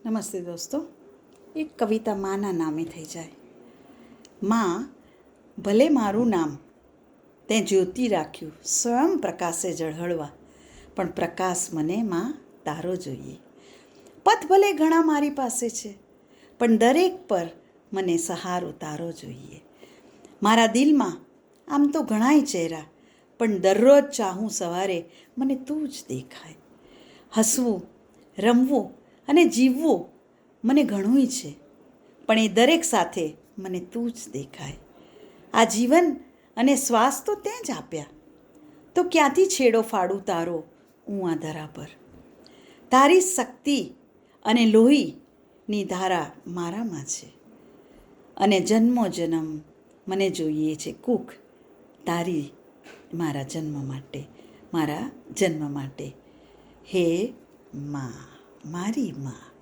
નમસ્તે દોસ્તો. એક કવિતા માના નામે થઈ જાય. માં, ભલે મારું નામ તે જ્યોતિ રાખ્યું સ્વયં પ્રકાશે ઝળહળવા, પણ પ્રકાશ મને માં તારો જોઈએ. પથ ભલે ઘણા મારી પાસે છે, પણ દરેક પર મને સહારો તારો જોઈએ. મારા દિલમાં આમ તો ઘણાય ચહેરા, પણ દરરોજ ચાહું સવારે મને તું જ દેખાય. હસવું, રમવું અને જીવવું મને ઘણુંય છે, પણ એ દરેક સાથે મને તું જ દેખાય. આ જીવન અને શ્વાસ તો તે જ આપ્યા, તો ક્યાંથી છેડો ફાડું તારો હું આ ધરા પર. તારી શક્તિ અને લોહીની ધારા મારામાં છે, અને જન્મો જન્મ મને જોઈએ છે કૂખ તારી મારા જન્મ માટે. હે માં, મારી માં.